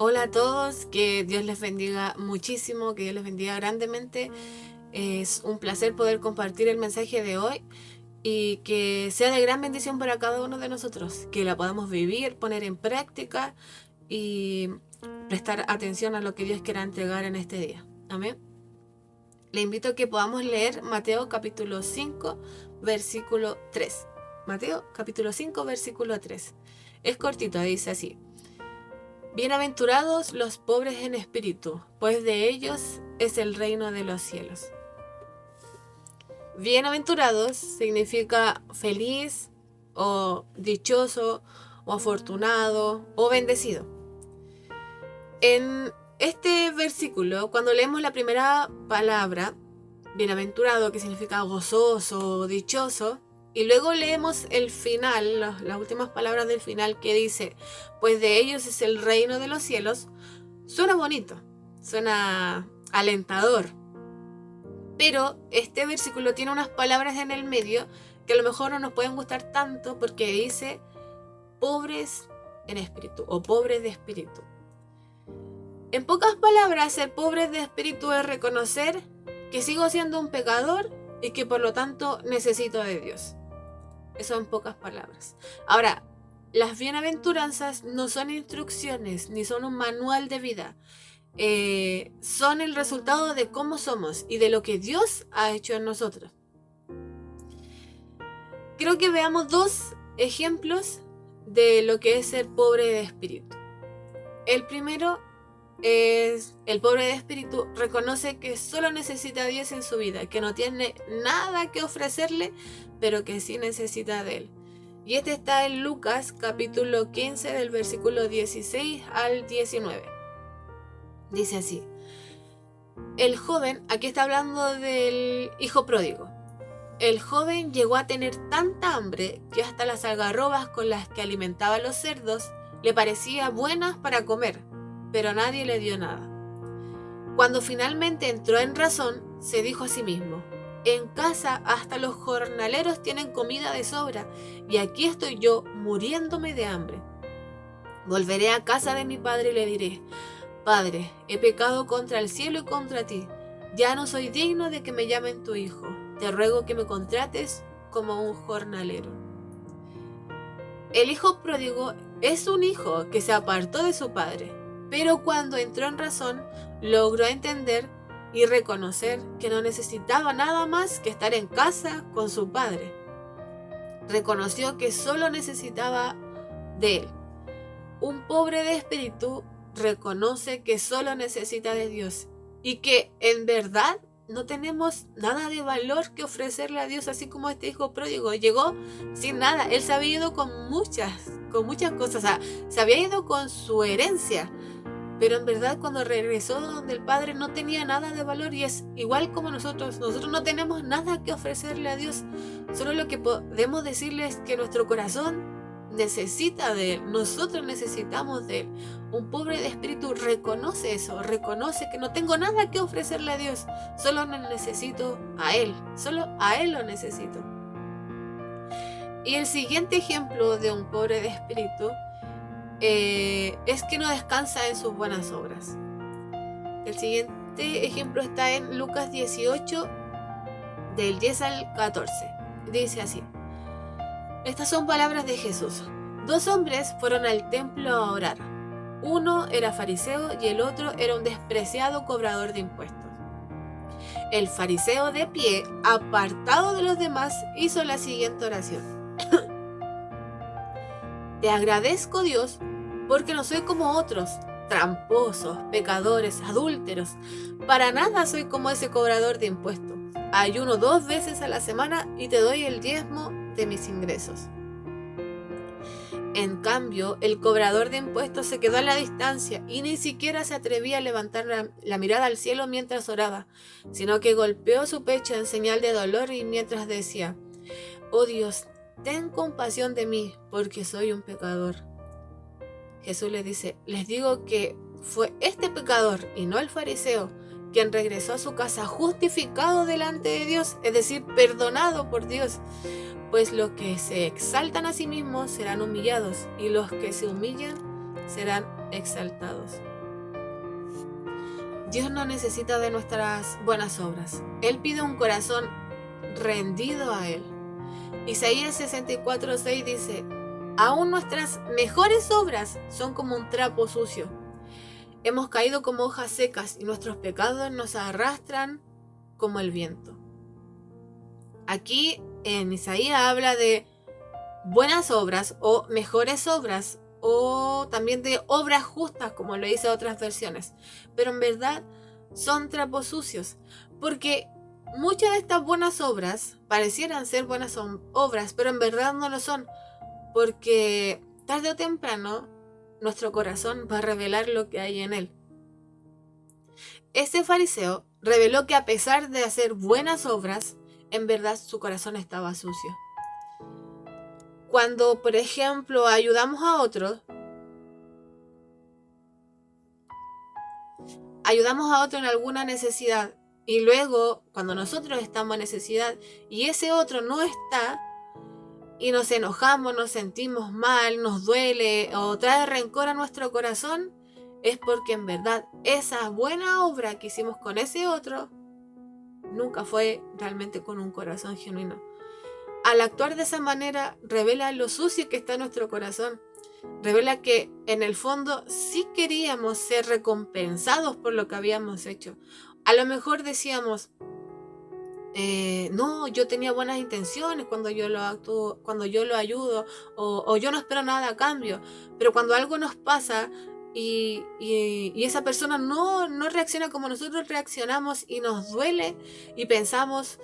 Hola a todos, que Dios les bendiga muchísimo, que Dios les bendiga grandemente. Es un placer poder compartir el mensaje de hoy y que sea de gran bendición para cada uno de nosotros, que la podamos vivir, poner en práctica y prestar atención a lo que Dios quiera entregar en este día. Amén. Le invito a que podamos leer Mateo capítulo 5, versículo 3. Mateo capítulo 5, versículo 3. Es cortito, dice así. Bienaventurados los pobres en espíritu, pues de ellos es el reino de los cielos. Bienaventurados significa feliz o dichoso o afortunado o bendecido. En este versículo, cuando leemos la primera palabra, bienaventurado, que significa gozoso o dichoso, y luego leemos el final, las últimas palabras del final que dice, pues de ellos es el reino de los cielos, suena bonito, suena alentador. Pero este versículo tiene unas palabras en el medio que a lo mejor no nos pueden gustar tanto porque dice pobres en espíritu o pobres de espíritu. En pocas palabras, ser pobre de espíritu es reconocer que sigo siendo un pecador y que por lo tanto necesito de Dios. Eso en pocas palabras. Ahora, las bienaventuranzas no son instrucciones ni son un manual de vida. Son el resultado de cómo somos y de lo que Dios ha hecho en nosotros. Creo que veamos dos ejemplos de lo que es ser pobre de espíritu. El primero es el pobre de espíritu reconoce que solo necesita a Dios en su vida, que no tiene nada que ofrecerle, pero que sí necesita de él. Y este está en Lucas capítulo 15 del versículo 16 al 19. Dice así: el joven, aquí está hablando del hijo pródigo. El joven llegó a tener tanta hambre que hasta las algarrobas con las que alimentaba a los cerdos le parecían buenas para comer, pero nadie le dio nada. Cuando finalmente entró en razón, se dijo a sí mismo: en casa hasta los jornaleros tienen comida de sobra, y aquí estoy yo muriéndome de hambre. Volveré a casa de mi padre y le diré: Padre, he pecado contra el cielo y contra ti. Ya no soy digno de que me llamen tu hijo. Te ruego que me contrates como un jornalero. El hijo pródigo es un hijo que se apartó de su padre, pero cuando entró en razón, logró entender y reconocer que no necesitaba nada más que estar en casa con su padre. Reconoció que solo necesitaba de él. Un pobre de espíritu reconoce que solo necesita de Dios y que en verdad no tenemos nada de valor que ofrecerle a Dios, así como este hijo pródigo llegó sin nada. Él se había ido con muchas cosas, o sea, se había ido con su herencia, pero en verdad cuando regresó donde el Padre no tenía nada de valor, y es igual como nosotros no tenemos nada que ofrecerle a Dios. Solo lo que podemos decirle es que nuestro corazón necesita de Él, nosotros necesitamos de Él. Un pobre de espíritu reconoce eso, reconoce que no tengo nada que ofrecerle a Dios, solo necesito a Él, solo a Él lo necesito. Y el siguiente ejemplo de un pobre de espíritu es que no descansa en sus buenas obras. El siguiente ejemplo está en Lucas 18, del 10 al 14. Dice así: estas son palabras de Jesús. Dos hombres fueron al templo a orar. Uno era fariseo y el otro era un despreciado cobrador de impuestos. El fariseo, de pie, apartado de los demás, hizo la siguiente oración: te agradezco, Dios, porque no soy como otros, tramposos, pecadores, adúlteros. Para nada soy como ese cobrador de impuestos. Ayuno 2 veces a la semana y te doy el diezmo de mis ingresos. En cambio, el cobrador de impuestos se quedó a la distancia y ni siquiera se atrevía a levantar la mirada al cielo mientras oraba, sino que golpeó su pecho en señal de dolor y mientras decía: oh Dios, ten compasión de mí, porque soy un pecador. Jesús les dice: les digo que fue este pecador y no el fariseo quien regresó a su casa justificado delante de Dios, es decir, perdonado por Dios. Pues los que se exaltan a sí mismos serán humillados, y los que se humillan serán exaltados. Dios no necesita de nuestras buenas obras. Él pide un corazón rendido a Él. Isaías 64:6 dice: aún nuestras mejores obras son como un trapo sucio. Hemos caído como hojas secas y nuestros pecados nos arrastran como el viento. Aquí en Isaías habla de buenas obras o mejores obras, o también de obras justas, como lo dice otras versiones, pero en verdad son trapos sucios, porque muchas de estas buenas obras parecieran ser buenas obras, pero en verdad no lo son, porque tarde o temprano nuestro corazón va a revelar lo que hay en él. Este fariseo reveló que a pesar de hacer buenas obras, en verdad su corazón estaba sucio. Cuando, por ejemplo, ayudamos a otro en alguna necesidad, y luego cuando nosotros estamos en necesidad y ese otro no está, y nos enojamos, nos sentimos mal, nos duele o trae rencor a nuestro corazón, es porque en verdad esa buena obra que hicimos con ese otro nunca fue realmente con un corazón genuino. Al actuar de esa manera, revela lo sucio que está en nuestro corazón. Revela que en el fondo sí queríamos ser recompensados por lo que habíamos hecho. A lo mejor decíamos, no, yo tenía buenas intenciones cuando yo lo actúo, cuando yo lo ayudo, o yo no espero nada a cambio. Pero cuando algo nos pasa y esa persona no reacciona como nosotros reaccionamos y nos duele y pensamos,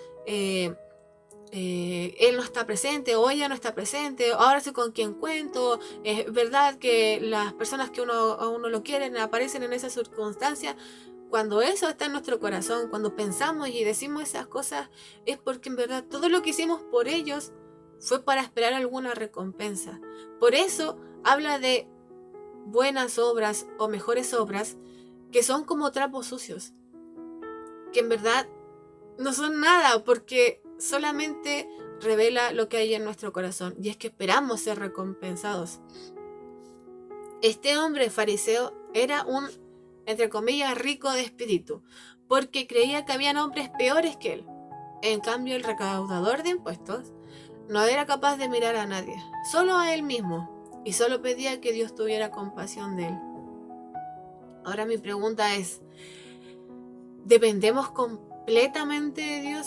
él no está presente o ella no está presente, ahora sé con quién cuento, es verdad que las personas que a uno lo quieren aparecen en esa circunstancia. Cuando eso está en nuestro corazón, cuando pensamos y decimos esas cosas, es porque en verdad todo lo que hicimos por ellos fue para esperar alguna recompensa. Por eso habla de buenas obras o mejores obras que son como trapos sucios, que en verdad no son nada, porque solamente revela lo que hay en nuestro corazón, y es que esperamos ser recompensados. Este hombre fariseo era un, entre comillas, rico de espíritu, porque creía que habían hombres peores que él. En cambio, el recaudador de impuestos no era capaz de mirar a nadie, solo a él mismo, y solo pedía que Dios tuviera compasión de él. Ahora mi pregunta es, ¿dependemos completamente de Dios?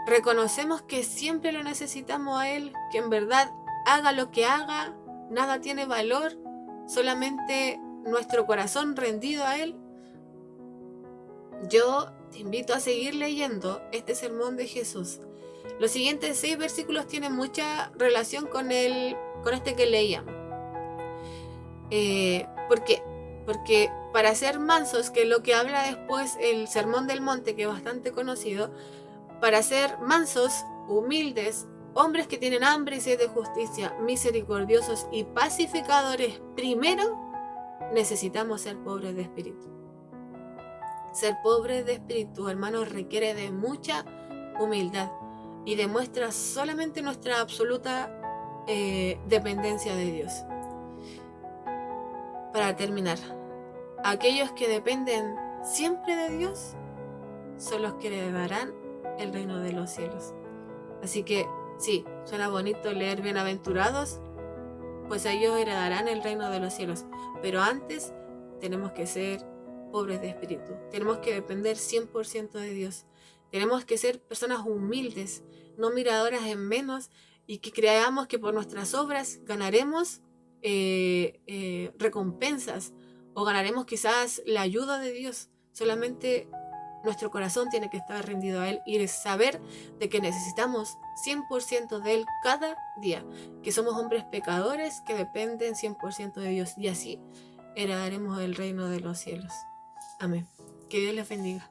¿Reconocemos que siempre lo necesitamos a Él? Que en verdad haga lo que haga, nada tiene valor, solamente nuestro corazón rendido a Él. Yo te invito a seguir leyendo este sermón de Jesús. Los siguientes 6 versículos tienen mucha relación con este que leíamos. ¿Por qué? Porque para ser mansos, que es lo que habla después el Sermón del Monte, que es bastante conocido, para ser mansos, humildes, hombres que tienen hambre y sed de justicia, misericordiosos y pacificadores, primero necesitamos ser pobres de espíritu. Ser pobres de espíritu, hermanos, requiere de mucha humildad y demuestra solamente nuestra absoluta dependencia de Dios. Para terminar, aquellos que dependen siempre de Dios son los que heredarán el reino de los cielos. Así que sí, suena bonito leer bienaventurados, pues ellos heredarán el reino de los cielos, pero antes tenemos que ser pobres de espíritu, tenemos que depender 100% de Dios, tenemos que ser personas humildes, no miradoras en menos, y que creamos que por nuestras obras ganaremos recompensas o ganaremos quizás la ayuda de Dios. Solamente nuestro corazón tiene que estar rendido a Él y saber de que necesitamos 100% de Él cada día, que somos hombres pecadores que dependen 100% de Dios, y así heredaremos el reino de los cielos. Amén. Que Dios les bendiga.